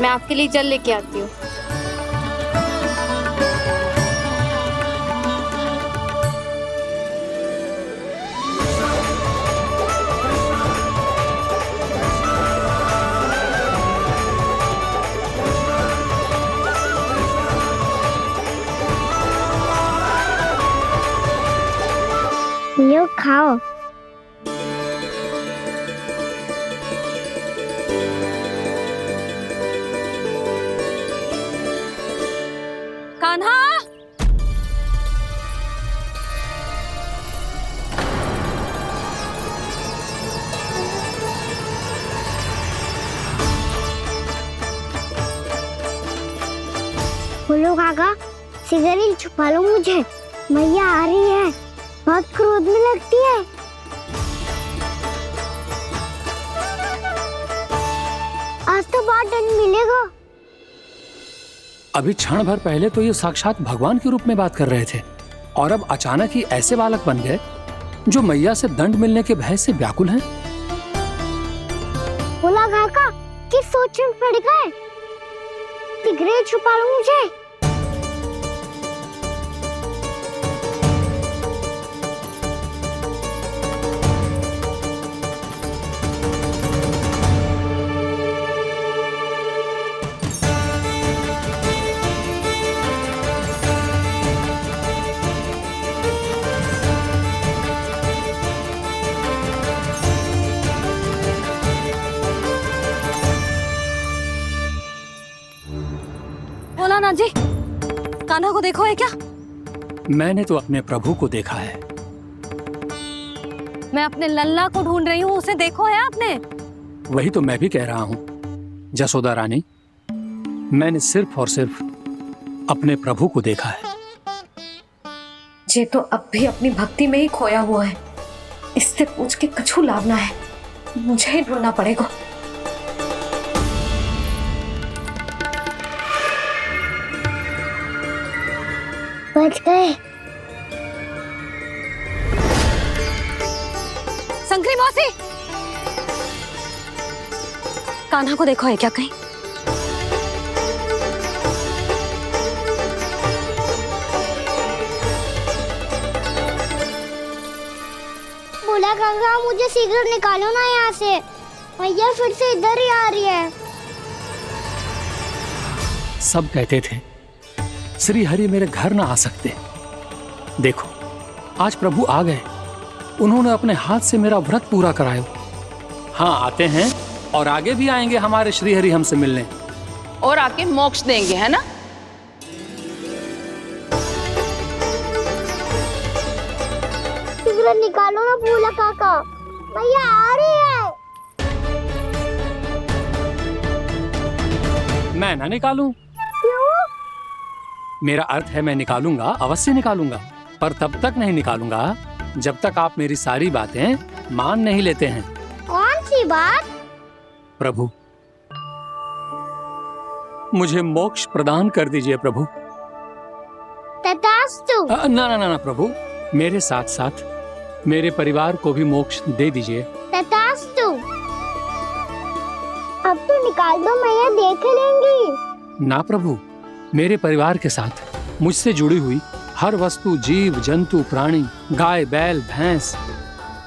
मैं आपके लिए जल लेके आती हूँ। ये खाओ। कान्हा, बोलो काका, सिगरेट छुपा लो मुझे, मैया आ रही है, बहुत क्रोध में लगती है। आज तो बहुत दंड मिलेगा। अभी क्षण भर पहले तो ये साक्षात भगवान के रूप में बात कर रहे थे और अब अचानक ही ऐसे बालक बन गए जो मैया से दंड मिलने के भय से व्याकुल हैं। बोला काका, किस सोच में पड़ गए? सिगरेट छुपा लो मुझे। बोला ना जी, कान्हा को देखो है क्या? मैंने तो अपने प्रभु को देखा है। मैं अपने लल्ला को ढूंढ रही हूँ, उसे देखो है आपने? वही तो मैं भी कह रहा हूँ जसोदा रानी, मैंने सिर्फ और सिर्फ अपने प्रभु को देखा है। ये तो अब भी अपनी भक्ति में ही खोया हुआ है, इससे पूछ के कछु लाभ ना है, मुझे ही ढूंढना पड़ेगा। बच गए। संकरी मौसी, कान्हा को देखो है क्या कहीं? बोला काका, मुझे सिगरेट निकालो ना यहाँ से, मैया फिर से इधर ही आ रही है। सब कहते थे श्री हरि मेरे घर ना आ सकते। देखो आज प्रभु आ गए, उन्होंने अपने हाथ से मेरा व्रत पूरा कराया। हाँ, आते हैं और आगे भी आएंगे हमारे श्री हरि हमसे मिलने और आके मोक्ष देंगे, है ना? सिगरेट निकालो ना बोला काका, मैया आ रही है। मैं ना निकालूं? क्यों? मेरा अर्थ है मैं निकालूंगा, अवश्य निकालूंगा, पर तब तक नहीं निकालूंगा जब तक आप मेरी सारी बातें मान नहीं लेते हैं। कौन सी बात? प्रभु, मुझे मोक्ष प्रदान कर दीजिए प्रभु। तथास्तु। ना ना ना ना प्रभु, मेरे साथ साथ मेरे परिवार को भी मोक्ष दे दीजिए। तथास्तु। अब तो निकाल दो, मैया देख लेंगी। ना प्रभु, मेरे परिवार के साथ मुझसे जुड़ी हुई हर वस्तु, जीव जंतु, प्राणी, गाय बैल भैंस,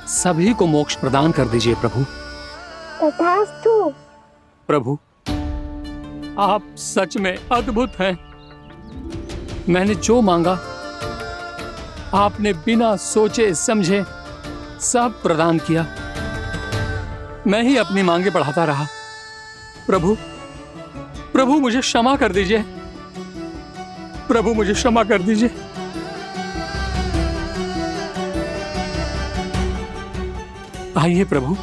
सभी को मोक्ष प्रदान कर दीजिए प्रभु। तथास्तु। प्रभु, आप सच में अद्भुत हैं। मैंने जो मांगा आपने बिना सोचे समझे सब प्रदान किया। मैं ही अपनी मांगे बढ़ाता रहा। प्रभु, प्रभु मुझे क्षमा कर दीजिए। प्रभु मुझे क्षमा कर दीजिए। आइए प्रभु।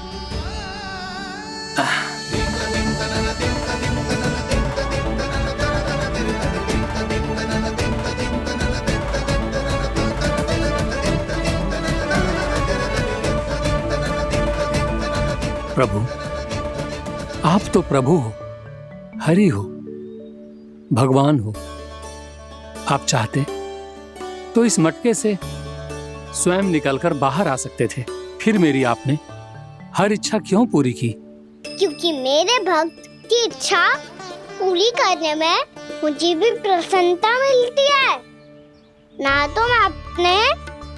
प्रभु, आप तो प्रभु हो, हरि हो, भगवान हो। आप चाहते तो इस मटके से स्वयं निकलकर बाहर आ सकते थे, फिर मेरी आपने हर इच्छा क्यों पूरी की? क्योंकि मेरे भक्त की इच्छा पूरी करने में मुझे भी प्रसन्नता मिलती है। ना तो मैं अपने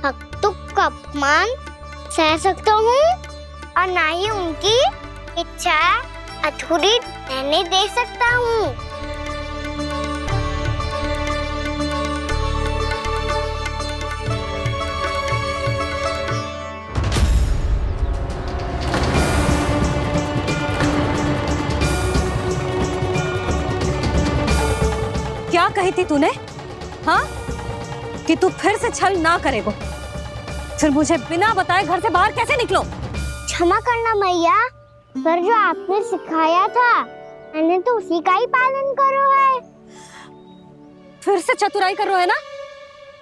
हक का अपमान सह सकता हूँ और ना ही उनकी इच्छा अधूरी रहने दे सकता हूँ। क्या कही थी तूने? हाँ, कि तू फिर से छल ना करेगो। फिर मुझे बिना बताए घर से बाहर कैसे निकलो? क्षमा करना मैया, पर जो आपने सिखाया था मैंने तो उसी का ही पालन करो है। फिर से चतुराई कर रहे हो है ना?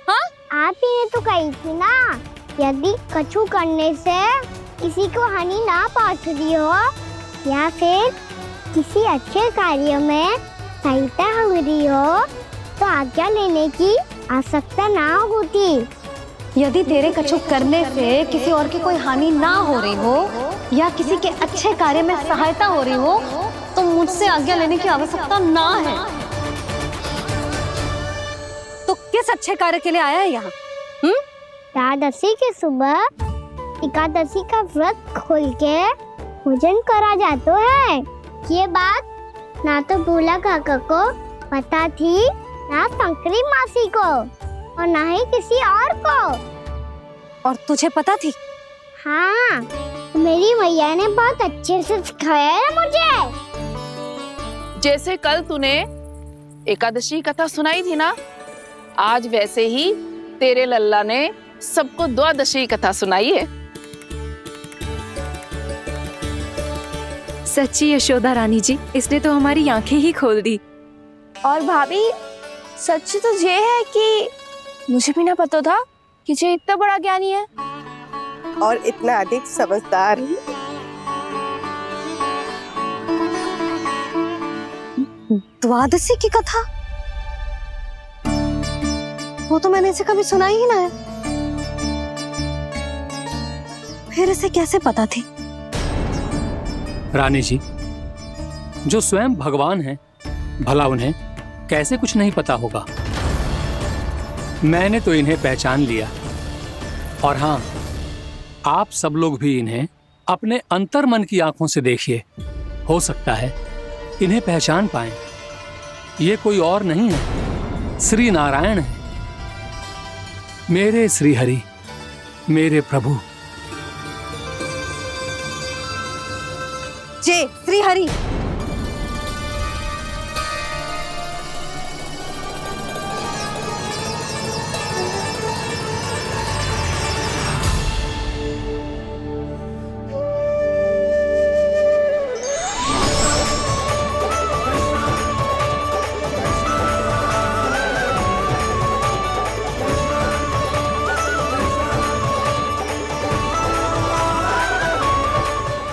हाँ, आप ही ने तो कही थी ना, यदि कछु करने से किसी को हानि ना पहुंच रही हो या फिर किसी अच्छे कार्य में सहायता हो रही हो तो आज्ञा लेने की आवश्यकता ना होती। यदि तेरे कछु करने से किसी और की कोई हानि ना हो रही हो या किसी के अच्छे कार्य में सहायता हो रही हो तो मुझसे आज्ञा लेने की आवश्यकता ना है। तो किस अच्छे कार्य के लिए आया है यहाँ? एकादशी के सुबह एकादशी का व्रत खोल के भोजन करा जाता है। ये बात ना तो भोला काका को पता थी, ना शंकरी मासी को और ना ही किसी और को। और तुझे पता थी? हाँ, मेरी मैया ने बहुत अच्छे से सिखाया है मुझे। जैसे कल तूने एकादशी कथा सुनाई थी ना, आज वैसे ही तेरे लल्ला ने सबको द्वादशी कथा सुनाई है। सच्ची यशोदा रानी जी, इसने तो हमारी आंखें ही खोल दी। और भाभी, सच तो ये है कि मुझे भी ना पता था कि ये इतना बड़ा ज्ञानी है और इतना अधिक समझदार। द्वादशी की कथा? वो तो मैंने इसे कभी सुना ही ना है। फिर इसे कैसे पता थी? रानी जी, जो स्वयं भगवान हैं, भला उन्हें कैसे कुछ नहीं पता होगा। मैंने तो इन्हें पहचान लिया, और हाँ, आप सब लोग भी इन्हें अपने अंतर्मन की आंखों से देखिए, हो सकता है इन्हें पहचान पाएं। ये कोई और नहीं है, श्री नारायण है, मेरे श्री हरि, मेरे प्रभु। जय श्री हरि।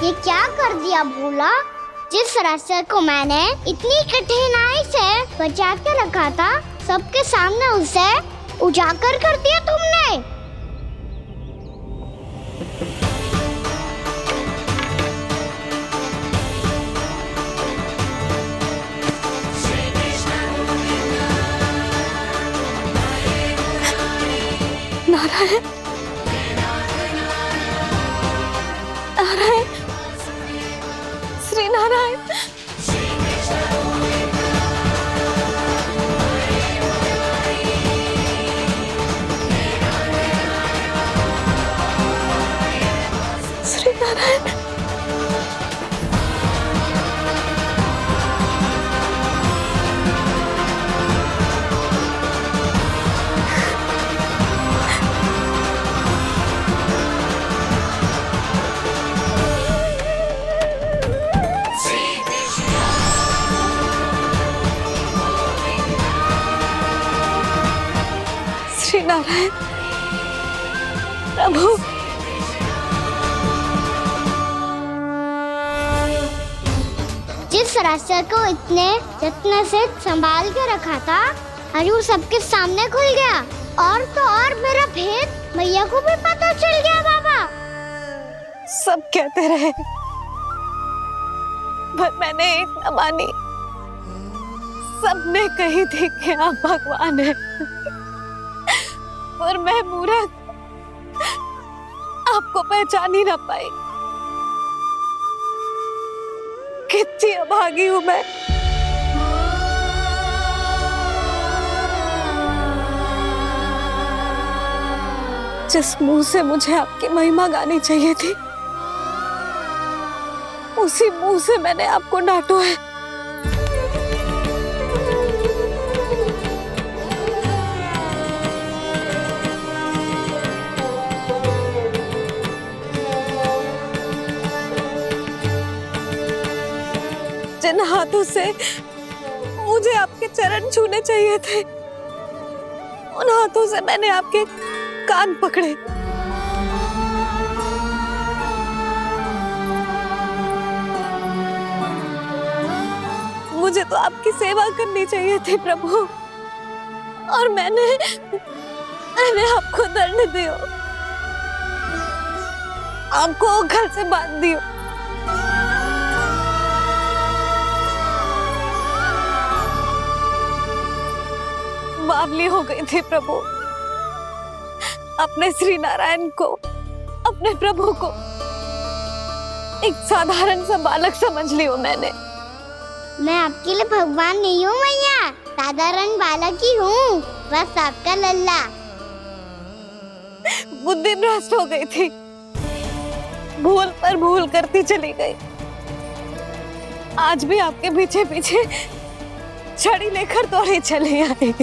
ये क्या कर दिया भोला? जिस रास्ते को मैंने इतनी कठिनाई से बचा के रखा था, सबके सामने उसे उजागर कर दिया तुमने। नारायण, नारायण, श्री नारायण। श्री नारायण। श्री नारायण प्रभु। जिस रास्ते को इतने यत्न से संभाल के रखा था, आज वो सबके सामने खुल गया। और तो और मेरा भेद मैया को भी पता चल गया। बाबा सब कहते रहे, पर मैंने एक न मानी। सबने कही थी कि आप भगवान हैं, पर मैं मूर्ख आपको पहचान ही ना पाई। कितनी अभागी हूं मैं। जिस मुंह से मुझे आपकी महिमा गानी चाहिए थी, उसी मुंह से मैंने आपको डांटा है। जिन हाथों से मुझे आपके चरण छूने चाहिए थे, उन हाथों से मैंने आपके कान पकड़े। मुझे तो आपकी सेवा करनी चाहिए थी प्रभु, और मैंने आपको दंड दियो, आपको घर से बांध दियो। बावली हो गई थी प्रभु। अपने श्री नारायण को, अपने प्रभु को एक साधारण सा बालक समझ लियो मैंने। मैं आपके लिए भगवान नहीं हूँ मैया, साधारण बालक ही हूँ, बस आपका लल्ला। बुद्धि भ्रष्ट हो गई थी, भूल पर भूल करती चली गई। आज भी आपके पीछे पीछे छड़ी लेकर दौड़े चले आए।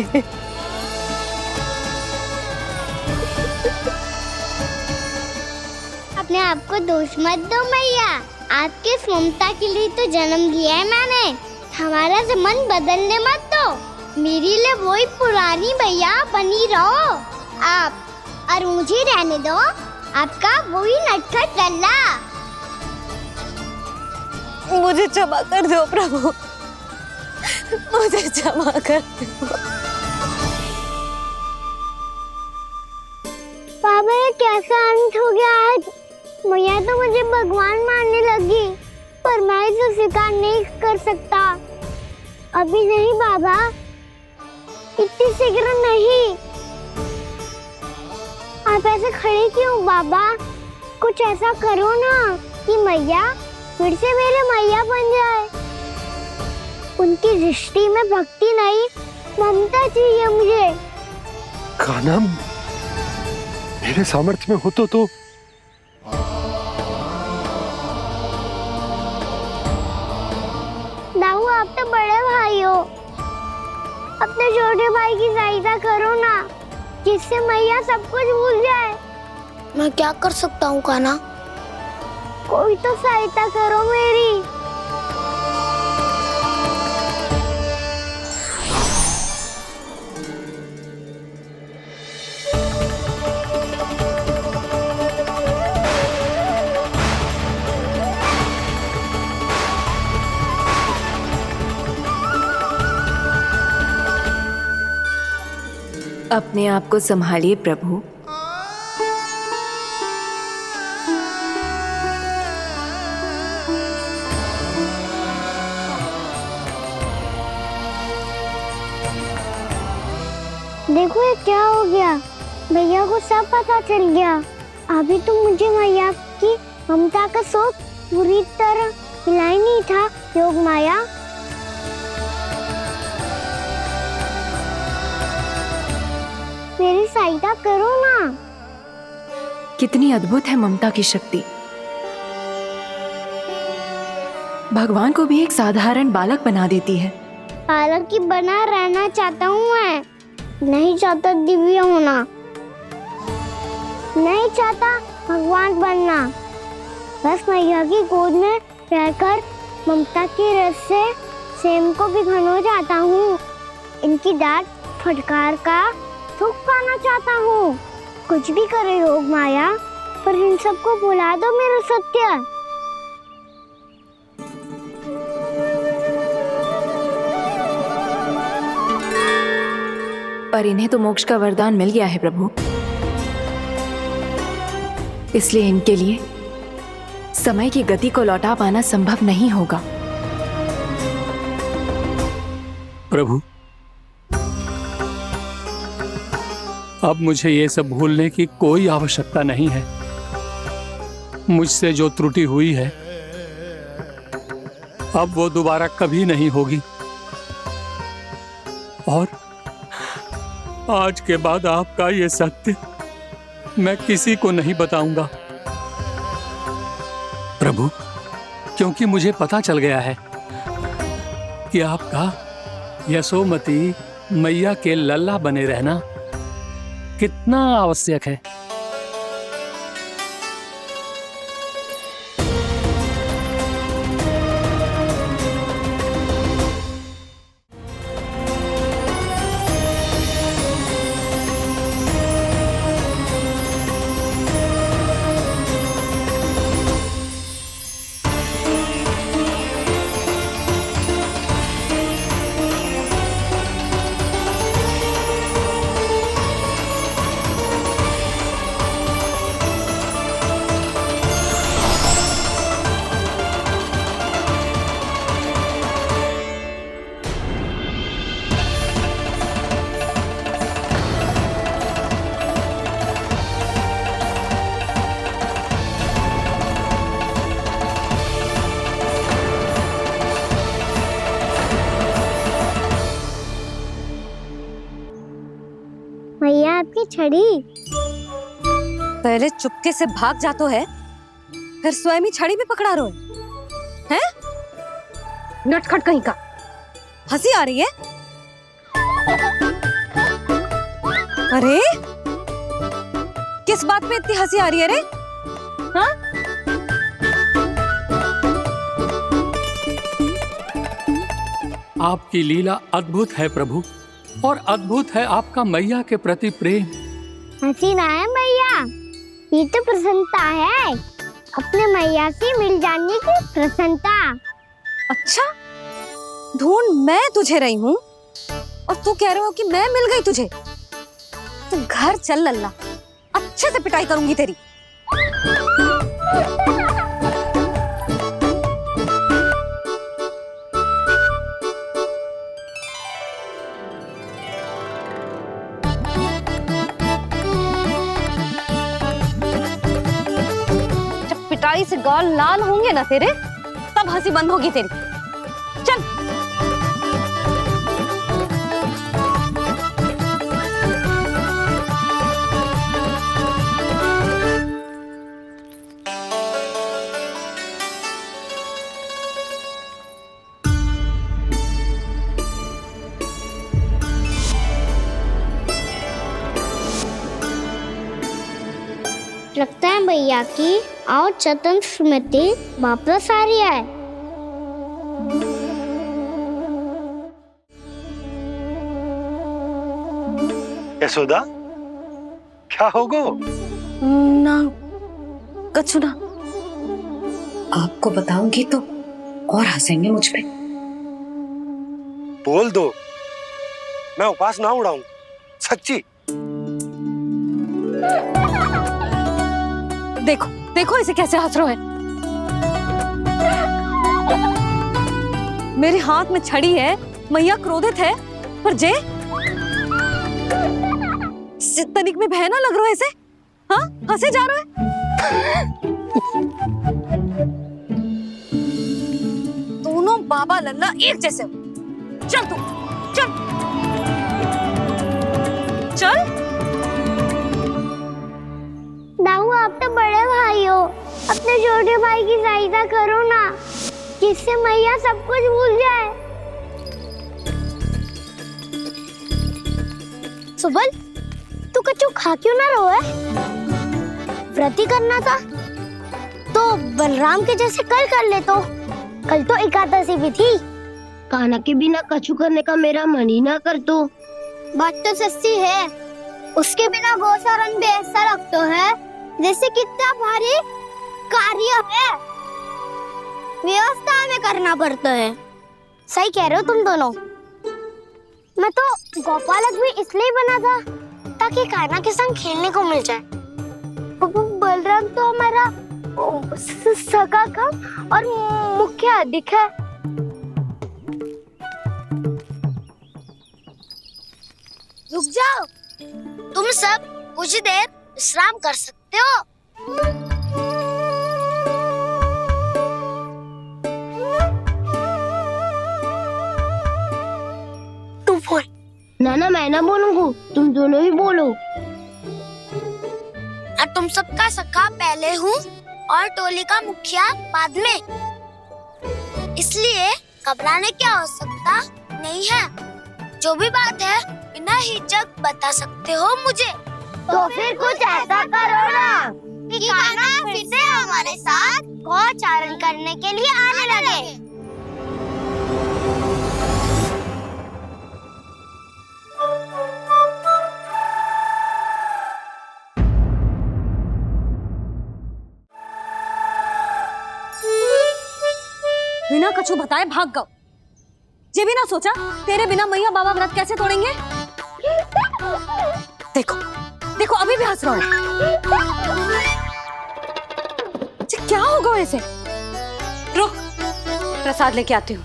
अपने आप को दोष मत दो मैया, आपके इस ममता के लिए तो जन्म लिया है मैंने। हमारा से मन बदलने मत दो, मेरे लिए वही पुरानी भैया बनी रहो आप, और मुझे रहने दो आपका वही नटखट लल्ला। मुझे क्षमा कर दो प्रभु, मुझे क्षमा कर दो। बाबा ये कैसा अंत हो गया आज? मैया तो मुझे भगवान मानने लगी, पर मैं इसे स्वीकार नहीं कर सकता। अभी नहीं बाबा, इतनी शीघ्र नहीं। आप ऐसे खड़े क्यों बाबा? कुछ ऐसा करो ना कि मैया फिर से मेरे मैया बन जाए। उनकी दृष्टि में भक्ति नहीं, ममता चाहिए मुझे। कान्हा, मेरे सामर्थ्य में हो तो दाऊ, आप तो बड़े भाई हो, अपने छोटे भाई की सहायता करो ना, जिससे मैया सब कुछ भूल जाए। मैं क्या कर सकता हूँ कान्हा? कोई तो सहायता करो मेरी। अपने आप को संभालिए प्रभु। देखो ये क्या हो गया, भैया को सब पता चल गया। अभी तो मुझे मैया की ममता का शौक पूरी तरह मिला ही नहीं था। योग माया, मेरी सहायता करो ना। कितनी अद्भुत है ममता की शक्ति। भगवान को भी एक साधारण बालक बना देती है। बालक की बना रहना चाहता हूँ मैं, नहीं चाहता दिव्य होना, नहीं चाहता भगवान बनना। बस मैया की गोद में रहकर ममता की रस से सेम को भी घनो चाहता हूँ। इनकी डांट फटकार का सुख पाना चाहता हूँ। कुछ भी करे योग माया, पर इन सबको भुला दो मेरा सत्य। पर इन्हें तो मोक्ष का वरदान मिल गया है प्रभु, इसलिए इनके लिए समय की गति को लौटा पाना संभव नहीं होगा। प्रभु, अब मुझे ये सब भूलने की कोई आवश्यकता नहीं है। मुझसे जो त्रुटि हुई है अब वो दोबारा कभी नहीं होगी, और आज के बाद आपका ये सत्य मैं किसी को नहीं बताऊंगा प्रभु, क्योंकि मुझे पता चल गया है कि आपका यशोमती मैया के लल्ला बने रहना कितना आवश्यक है। भैया आपकी छड़ी। पहले चुपके से भाग जातो है, फिर स्वयं ही छड़ी भी पकड़ा रो है? नटखट कहीं का। हंसी आ रही है? अरे किस बात पे इतनी हंसी आ रही है रे? हाँ? आपकी लीला अद्भुत है प्रभु, और अद्भुत है आपका मैया के प्रति प्रेम। हंसी ना है मैया, ये तो प्रसन्नता है, अपने मैया से मिल जाने की प्रसन्नता। अच्छा, ढूंढ मैं तुझे रही हूँ और तू कह रहे हो कि मैं मिल गई तुझे। तू घर चल लल्ला, अच्छे से पिटाई करूंगी तेरी। जब पिटाई से गाल लाल होंगे ना तेरे, तब हंसी बंद होगी तेरी। चल। लगता है भैया की और चतन स्मृति वापस आ रही है। यशोदा, क्या होगो? ना कछु ना। आपको बताऊंगी तो और हंसेंगे मुझ पे। बोल दो, मैं उपास ना उड़ाऊं, सच्ची। देखो देखो इसे कैसे हंस रहा है। मेरे हाथ में छड़ी है, मैया क्रोधित है, पर जे तनिक में बहना लग रहा है इसे। हाँ, हंसे जा रहा है। दोनों बाबा लल्ला एक जैसे हो। चल तू, चल चल। दाऊ, आप तो बड़े भाई हो, अपने छोटे भाई की सहायता करो ना, जिससे मैया सब कुछ भूल जाए। सुबल, तू कछु खा क्यों ना रहो है? व्रत ही करना था तो बलराम के जैसे कल कर ले। तो कल तो एकादशी भी थी। कान्हा के बिना कछु करने का मेरा मन ही ना कर। तो बात तो सच्ची है, उसके बिना गोचारण भी ऐसा लगता है जैसे कितना भारी कार्य है, व्यवस्था में करना पड़ता है। सही कह रहे हो तुम दोनों। मैं तो गोपालक भी इसलिए बना था ताकि कान्हा के संग खेलने को मिल जाए। बलराम तो हमारा सगा काम और मुख्य अधिक है। रुक जाओ, तुम सब कुछ देर विश्राम कर सकते हो। तू बोल। नाना मैं ना बोलूंगा, तुम दोनों ही बोलो। और तुम सबका सखा पहले हूँ और टोली का मुखिया बाद में, इसलिए घबराने की आवश्यकता नहीं है। जो भी बात है बिना हिचक बता सकते हो मुझे। तो फिर कुछ ऐसा करो ना कि कान्हा फिर से हमारे साथ गौचारण करने के लिए आने लगे। बिना कछु बताए भाग गओ। ये भी ना सोचा तेरे बिना मैया बाबा व्रत कैसे तोड़ेंगे। देखो देखो अभी भी हंस रहा है। क्या होगा वैसे? रुक, प्रसाद लेके आती हूँ।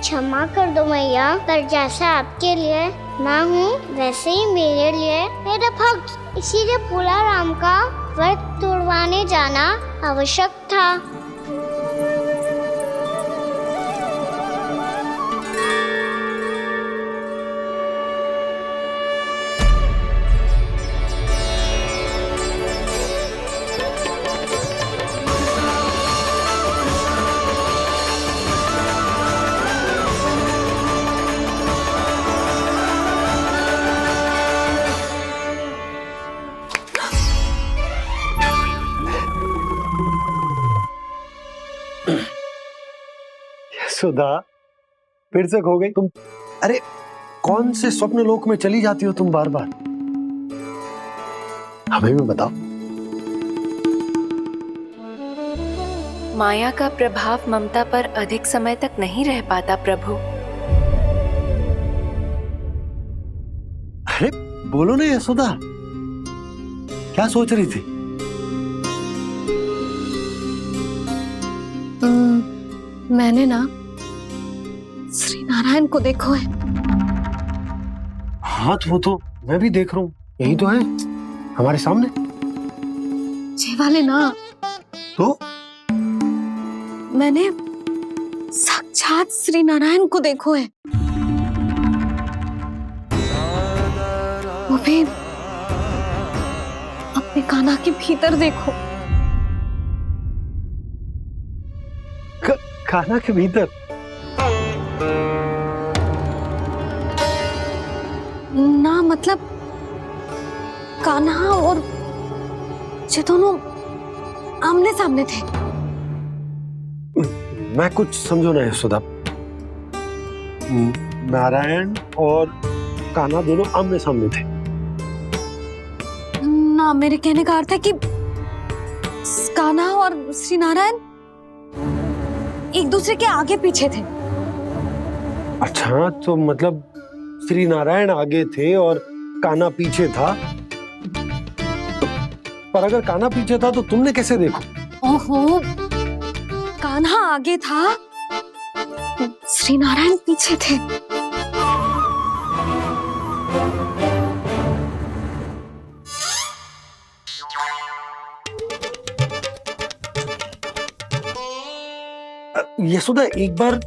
क्षमा कर दो मैया, पर जैसा आपके लिए मैं हूँ वैसे ही मेरे लिए मेरा भक्त, इसीलिए भोला राम का व्रत तोड़वाने जाना आवश्यक था। सुधा फिर से खो गई तुम। अरे कौन से स्वप्न लोक में चली जाती हो तुम बार बार? हमें भी बताओ। माया का प्रभाव ममता पर अधिक समय तक नहीं रह पाता प्रभु। अरे बोलो ना यशोदा, क्या सोच रही थी? मैंने ना श्री नारायण को देखो है। हाँ वो तो मैं भी देख रहा हूँ, यही तो है हमारे सामने। ये वाले ना, तो मैंने साक्षात श्री नारायण को देखो है, वो भी अपने कान्हा के भीतर देखो। कान्हा के भीतर? ना मतलब कान्हा और ये दोनों आमने सामने थे। मैं कुछ समझो ना यशोदा। नारायण और कान्हा दोनों आमने सामने थे? ना, मेरे कहने का अर्थ है कि कान्हा और श्री नारायण एक दूसरे के आगे पीछे थे। अच्छा, तो मतलब श्री नारायण आगे थे और कान्हा पीछे था। पर अगर कान्हा पीछे था तो तुमने कैसे देखो? ओहो, कान्हा आगे था, श्री नारायण पीछे थे। यशोदा एक बार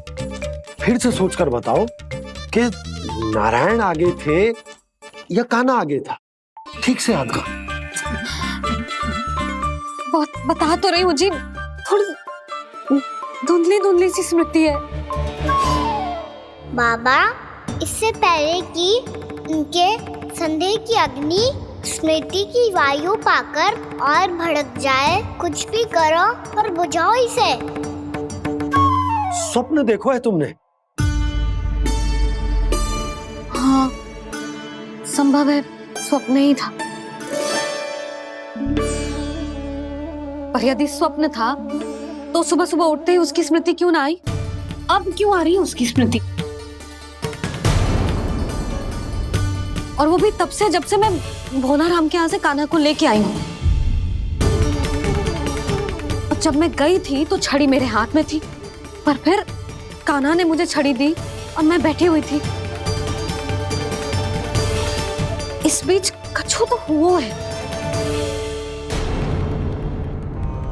फिर से सोचकर बताओ कि नारायण आगे थे या कान्हा आगे था? ठीक से याद करो। बहुत बता तो रही हूँ जी, थोड़ी धुंधली धुंधली सी स्मृति है। बाबा, इससे पहले कि उनके संदेह की अग्नि स्मृति की वायु पाकर और भड़क जाए, कुछ भी करो और बुझाओ इसे। स्वप्न देखो है तुमने? हाँ, संभव है स्वप्न ही था। पर यदि स्वप्न था तो सुबह सुबह उठते ही उसकी स्मृति क्यों ना आई? अब क्यों आ रही है उसकी स्मृति? और वो भी तब से जब से मैं भोला राम के यहाँ से कान्हा को लेके आई हूँ। जब मैं गई थी तो छड़ी मेरे हाथ में थी, पर फिर कान्हा ने मुझे छड़ी दी और मैं बैठी हुई थी। इस बीच कछु तो हुआ है।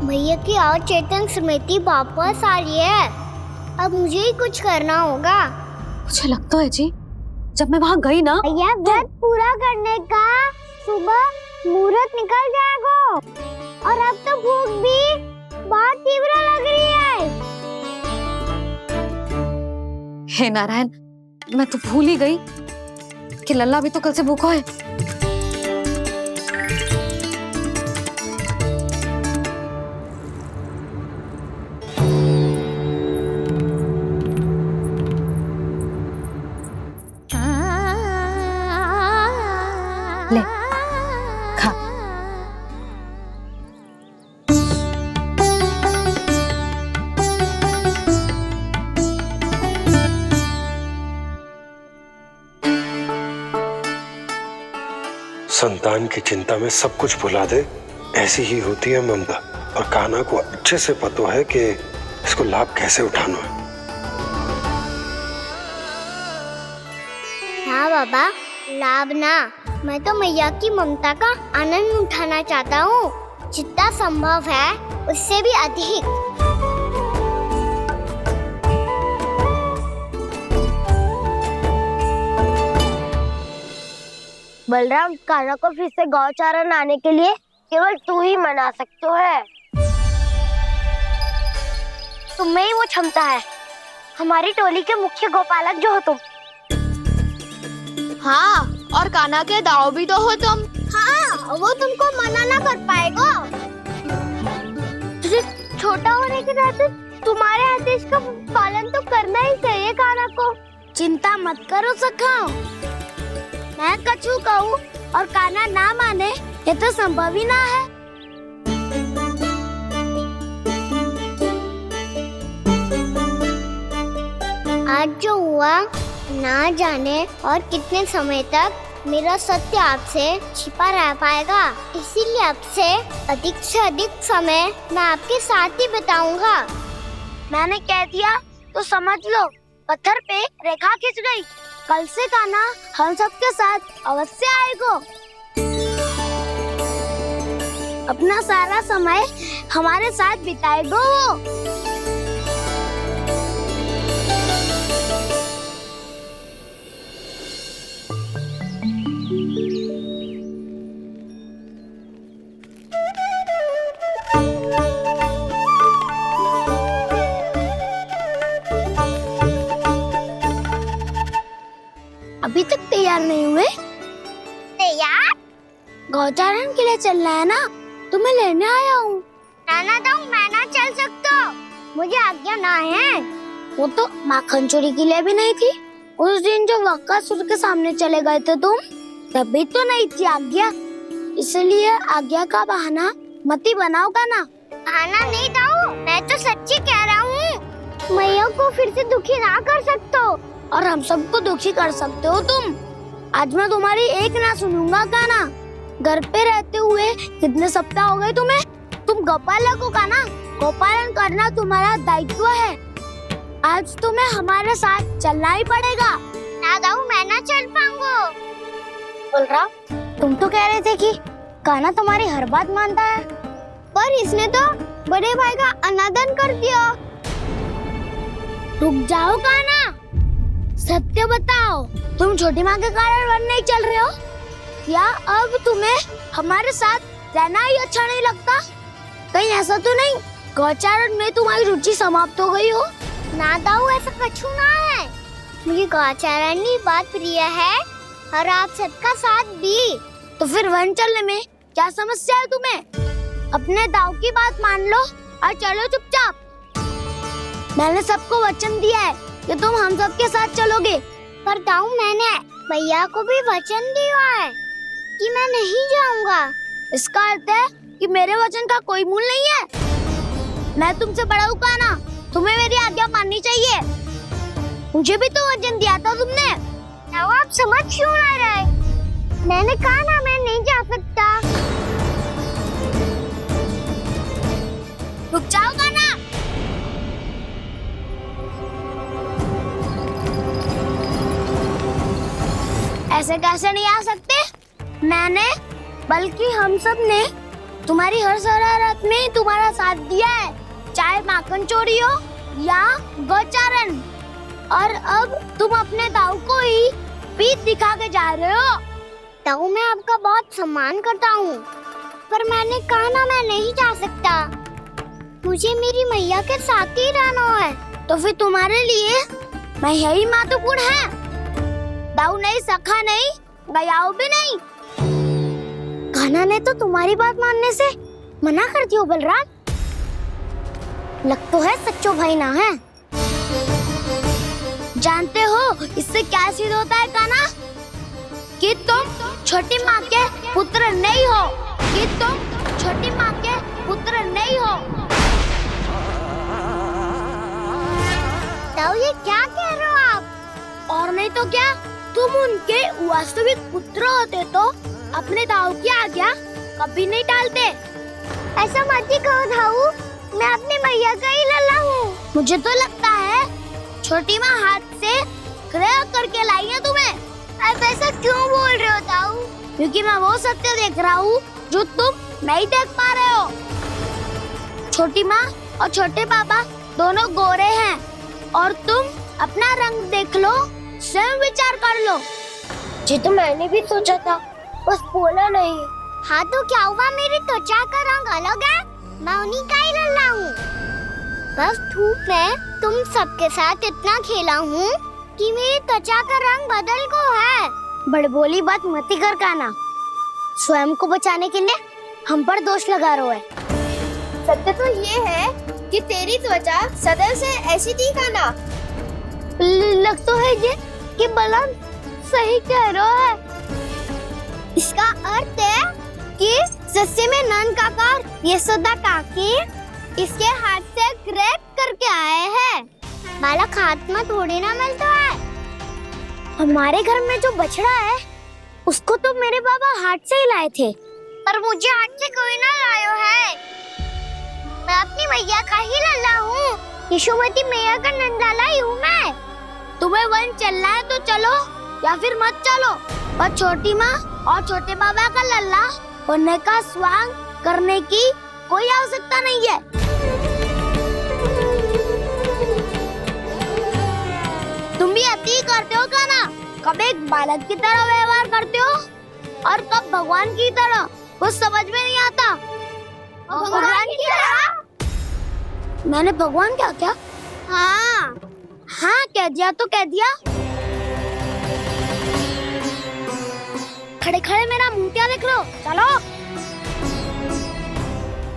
भैया की और चेतन स्मृति वापस आ रही है। अब मुझे ही कुछ करना होगा। मुझे लगता है जी, जब मैं वहाँ गई ना, भैया व्रत पूरा करने का सुबह मुहूर्त निकल जाएगा और अब तो भूख भी बहुत तीव्र लग रही है। हे नारायण, मैं तो भूल ही गई कि लल्ला भी तो कल से भूखा है। ले खा। संतान की चिंता में सब कुछ भुला दे, ऐसी ही होती है ममता। और कान्हा को अच्छे से पता है कि इसको लाभ कैसे उठाना है। हाँ बाबा, लाभ ना, मैं तो मैया की ममता का आनंद उठाना चाहता हूँ, जितना संभव है उससे भी अधिक। बलराम, कान्हा को फिर से गौचारण आने के लिए केवल तू ही मना सकते है। तुम में ही वो क्षमता है, हमारी टोली के मुख्य गोपालक जो हो तुम। हाँ, और कान्हा के दाव भी तो हो तुम। हाँ, वो तुमको मना ना कर पाएगा। तुझे छोटा होने के नाते तुम्हारे आदेश का पालन तो करना ही चाहिए कान्हा को। चिंता मत करो सखा, मैं कछु कहूँ और कान्हा ना माने, ये तो संभव ही ना है। आज जो हुआ ना जाने और कितने समय तक मेरा सत्य आपसे छिपा रह पाएगा, इसीलिए आपसे अधिक से अधिक समय मैं आपके साथ ही बिताऊंगा। मैंने कह दिया तो समझ लो, पत्थर पे रेखा खींच गई। कल से कान्हा हम सबके साथ अवश्य आएगा। अपना सारा समय हमारे साथ बिताएगा वो। अभी तक तैयार नहीं हुए? तैयार? गौचारण के लिए चलना है ना, तुम्हें लेने आया हूँ। नाना दाऊ, मैं ना चल सकता, मुझे आज्ञा ना है। वो तो माखन चोरी के लिए भी नहीं थी। उस दिन जो वक्कासुर के सामने चले गए थे तुम, तभी तो नहीं थी आज्ञा। इसलिए आज्ञा का बहाना मत ही बनाओ ना। बहाना नहीं दाऊ, मैं तो सच्ची कह रहा हूँ। मैया को फिर से दुखी ना कर सकते हो और हम सबको दुखी कर सकते हो तुम। आज मैं तुम्हारी एक ना सुनूंगा कान्हा। घर पे रहते हुए कितने सप्ताह हो गए तुम्हें? तुम गोपालक हो कान्हा, गोपालन करना तुम्हारा दायित्व है। आज तुम्हें हमारे साथ चलना ही पड़ेगा। ना दाऊ, मैं ना चल पाऊंगा। बलराम, तुम तो कह रहे थे कि कान्हा तुम्हारी हर बात मानता है, पर इसने तो बड़े भाई का अनादर कर दिया। रुक जाओ कान्हा, सत्य बताओ, तुम छोटी माँ के कारण वन नहीं चल रहे हो या अब तुम्हें हमारे साथ रहना ही अच्छा नहीं लगता? कहीं ऐसा तो नहीं गौचारण में तुम्हारी रुचि समाप्त हो गई हो? ना दाऊ, ऐसा कछु ना है। मुझे गौचारण की बात प्रिय है और आप सबका साथ भी। तो फिर वन चलने में क्या समस्या है तुम्हें? अपने दाऊ की बात मान लो और चलो चुपचाप। मैंने सबको वचन दिया है कि तुम हम सबके साथ चलोगे। पर दाऊ, मैंने भैया को भी वचन दिया है कि मैं नहीं जाऊंगा। इसका अर्थ है कि मेरे वचन का कोई मूल नहीं है। मैं तुमसे बड़ा हूँ कान्हा, तुम्हें मेरी आज्ञा माननी चाहिए। मुझे भी तो वचन दिया था तुमने। दाऊ, आप समझ क्यों ना रहे? मैंने कहा ना, मैं नहीं जा सकता। रुक जाओ कान्हा। ऐसे कैसे नहीं आ सकते? मैंने बल्कि हम सब ने तुम्हारी हर शरारत में तुम्हारा साथ दिया है, चाहे माखन चोरी हो या गौचारण। और अब तुम अपने ताऊ को ही पीठ दिखा के जा रहे हो। ताऊ, मैं आपका बहुत सम्मान करता हूँ, पर मैंने कहा ना मैं नहीं जा सकता। मुझे मेरी मैया के साथ ही रहना है। तो फिर तुम्हारे लिए मैं यही महत्वपूर्ण है। दाऊ नहीं, सखा नहीं, गयाऊ भी नहीं। कान्हा ने तो तुम्हारी बात मानने से मना कर दियो बलराम। लग तो है सच्चो भाई ना है। जानते हो इससे क्या सिद्ध होता है कान्हा? कि तुम छोटी माँ के पुत्र नहीं हो, कि तुम छोटी माँ के पुत्र नहीं हो। ताऊ, ये क्या कह रहे हो आप? और नहीं तो क्या, तुम उनके वास्तविक पुत्र होते तो अपने दाऊ की आज्ञा कभी नहीं टालते। ऐसा मत ही कहो दाऊ, मैं अपनी मैया का ही लल्ला हूँ। मुझे तो लगता है छोटी माँ हाथ से ग्रह करके लाई है तुम्हें। आप ऐसा क्यों बोल रहे हो दाऊ? क्योंकि मैं वो सत्य देख रहा हूँ जो तुम नहीं देख पा रहे हो। छोटी माँ और छोटे पापा दोनों गोरे हैं, और तुम अपना रंग देख लो, स्वयं विचार कर लो। जी तो मैंने भी सोचा था, बस बोला नहीं। हाँ तो क्या हुआ, मेरी त्वचा का रंग अलग है, मैं उन्हीं का ही लल्ला हूँ। बस धूप में तुम सबके साथ इतना खेला हूँ कि मेरी त्वचा का रंग बदल को है। बड़बोली बात मत ही कर कान्हा। स्वयं को बचाने के लिए हम पर दोष लगा रहे है। सत्य तो ये है कि तेरी त्वचा सदैव से ऐसी थी कान्हा। लग तो है ये कि बलराम सही कह रहा है। इसका अर्थ है कि सस्य में नन काका यशोदा काकी इसके हाथ से ग्रेप करके आए हैं। बालक हाथ में थोड़ी ना मिलता है। हमारे घर में जो बछड़ा है उसको तो मेरे बाबा हाथ से ही लाए थे, पर मुझे हाथ से कोई ना लायो है। मैं अपनी मैया का ही लल्ला हूँ, यशोमती मैया का नंदाला ही हूँ मैं। तुम्हें वन चलना है तो चलो, या फिर मत चलो, पर छोटी माँ और छोटे बाबा का लल्ला होने का स्वांग करने की कोई आवश्यकता नहीं है। तुम भी अति करते हो कान्हा, कब एक बालक की तरह व्यवहार करते हो और कब भगवान की तरह, कुछ समझ में नहीं आता। भगवान की तरह? मैंने भगवान क्या क्या? हाँ हाँ, कह दिया तो कह दिया। खड़े खड़े मेरा मुंह क्या देख रहे हो? चलो,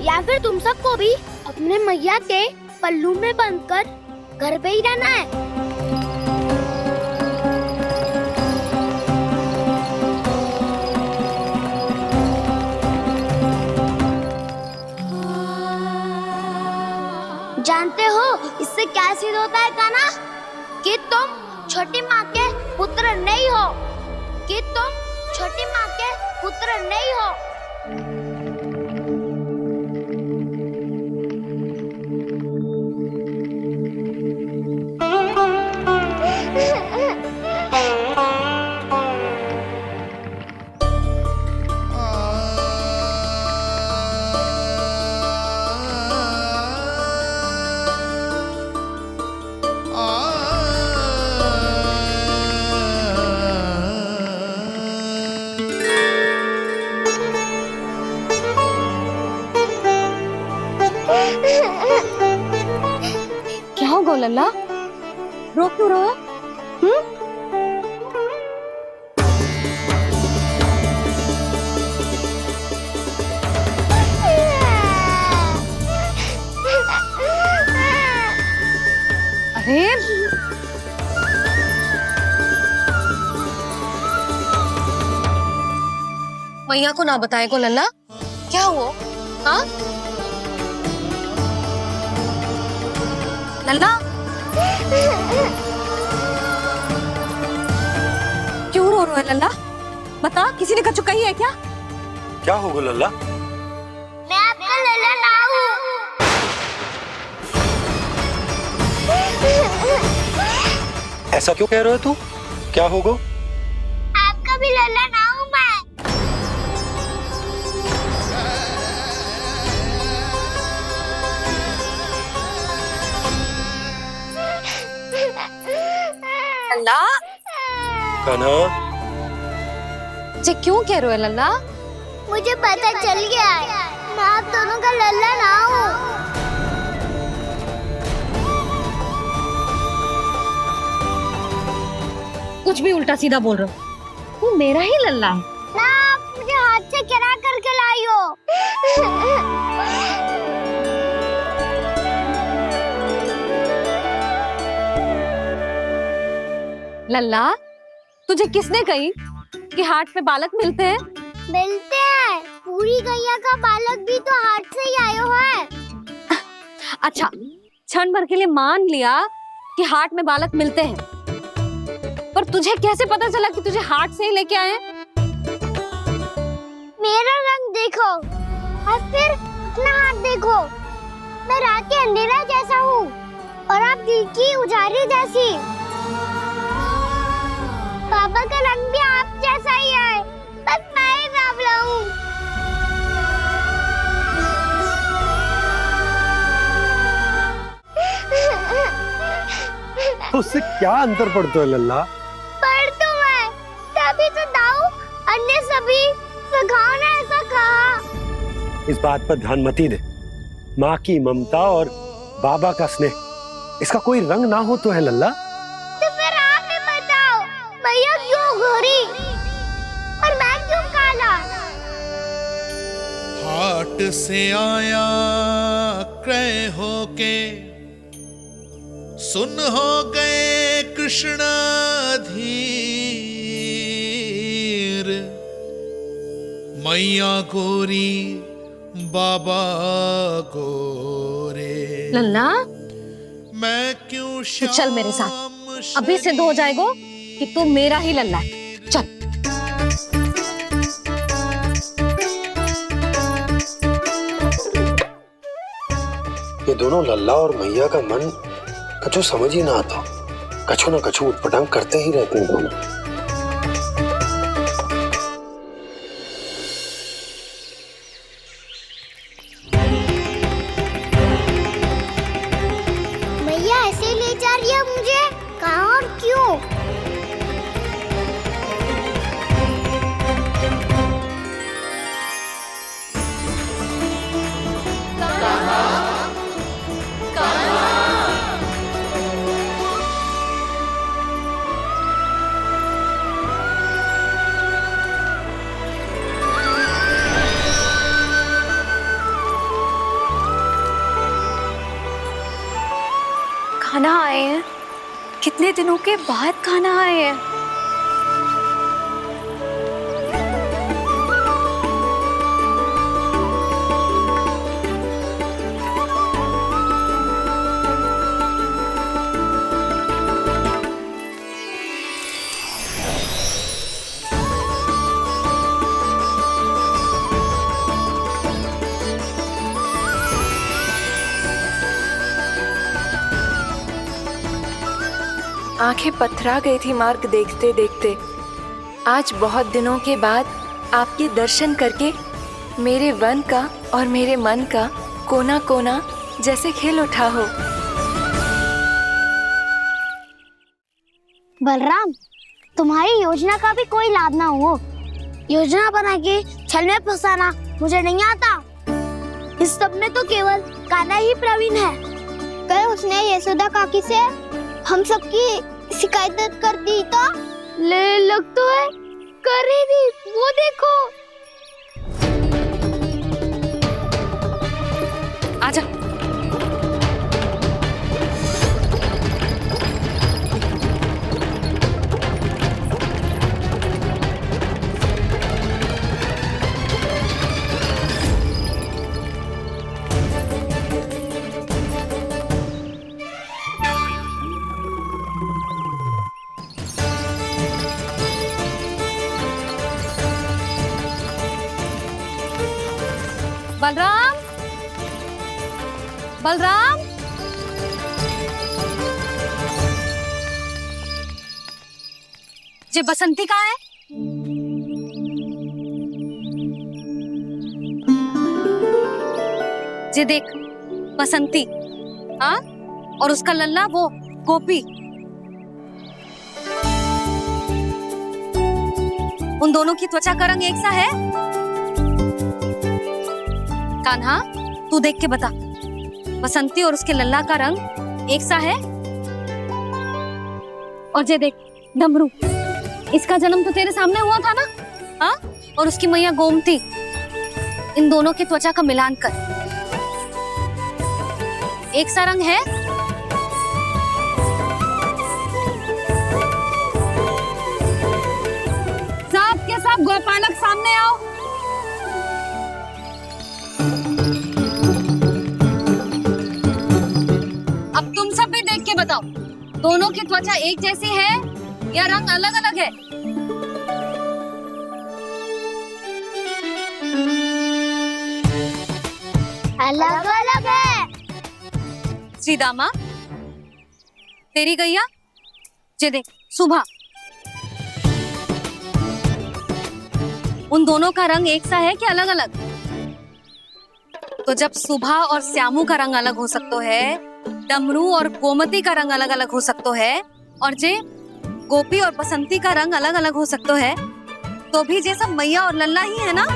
या फिर तुम सबको भी अपने मैया के पल्लू में बंधकर घर पे ही रहना है। जानते हो इससे क्या सिद्ध होता है कान्हा? कि तुम छोटी माँ के पुत्र नहीं हो, कि तुम छोटी माँ के पुत्र नहीं हो। क्या हो गो लल्ला, रो क्यों रहे हो? अरे मैया को ना बताए को लल्ला, क्या हुआ? हाँ लल्ला, क्यों रो रहा है लल्ला? बता, किसी ने कछु कही है क्या? क्या होगा लल्ला? मैं आपका लल्ला ना हूँ। ऐसा क्यों कह रहे हो तू? क्या होगा? आपका भी लल्ला ना हूँ मैं। लल्ला कान्हा, जी क्यों कह रहे हो लल्ला? मुझे पता चल गया है, मैं आप दोनों का लल्ला ना हूँ। कुछ भी उल्टा सीधा बोल रहे हो। तू मेरा ही लल्ला है। ना आप मुझे हाथ से गिरा करके लाई हो। लल्ला, तुझे किसने कही कि हाट में बालक मिलते हैं? मिलते हैं, पूरी गैया का बालक भी तो हाट से ही आयो है। अच्छा, क्षण भर के लिए मान लिया कि हाट में बालक मिलते हैं, पर तुझे कैसे पता चला कि तुझे हाट से ही लेके आए? मेरा रंग देखो और फिर अपना हाथ देखो। मैं रात के अंधेरा जैसा हूँ और आप दिल की उजाली जैसी। पापा का रंग भी आप जैसा ही है, बस मैं ही बावला हूँ। उससे क्या अंतर पड़ता है लल्ला? पर तो मैं तभी तो दाऊ अन्य सभी सखाओ ने ऐसा कहा। इस बात पर ध्यान मत ही दे। माँ की ममता और बाबा का स्नेह, इसका कोई रंग ना हो तो है लल्ला। तो फिर आप ही बताओ, भैया क्यों गोरी और मैं क्यों काला? हाट से आया क्रय होके, सुन हो गए कृष्ण धीर। मैया गोरी बाबा गोरे, लल्ला, मैं क्यों तू चल मेरे साथ। अभी सिद्ध हो जाएगा कि तू मेरा ही लल्ला है। चल। ये दोनों लल्ला और मैया का मन कछु समझ ही ना आता। कछु ना कछु उटपटांग करते ही रहते हैं दोनों। भैया ऐसे ले जा रही है मुझे, कहाँ और क्यों? खाना आए हैं, कितने दिनों के बाद खाना आए हैं। आंखें पथरा गई थी मार्ग देखते देखते। आज बहुत दिनों के बाद आपके दर्शन करके मेरे वन का और मेरे मन का कोना कोना जैसे खिल उठा हो। बलराम, तुम्हारी योजना का भी कोई लाभ ना हो। योजना बना के छल में फंसाना मुझे नहीं आता। इस सब में तो केवल कान्हा ही प्रवीण है। कल उसने यशोदा काकी से हम सबकी शिकायत कर दी तो लग तो है कर ही दी, वो देखो। आजा। बलराम, बलराम, ये बसंती कहाँ है? जे देख, बसंती, हाँ, और उसका लल्ला वो गोपी, उन दोनों की त्वचा का रंग एक सा है? कान्हा, तू देख के बता, बसंती और उसके लल्ला का रंग एक सा है? और जे देख, डमरू, इसका जन्म तो तेरे सामने हुआ था ना, हाँ? और उसकी मैया गोमती, इन दोनों की त्वचा का मिलान कर, एक सा रंग है? सब के सब गोपालक सामने आओ। अब तुम सब भी देख के बताओ, दोनों की त्वचा एक जैसी है या रंग अलग अलग है? अलग अलग है। श्रीदामा, तेरी गैया, जे देख, सुभा, उन दोनों का रंग एक सा है कि अलग अलग? तो जब सुभा और श्यामू का रंग अलग हो सकता है, डमरू और गोमती का रंग अलग अलग हो सकता है, और जे गोपी और बसंती का रंग अलग अलग हो सकता है, तो भी जे सब मैया और लल्ला ही है ना?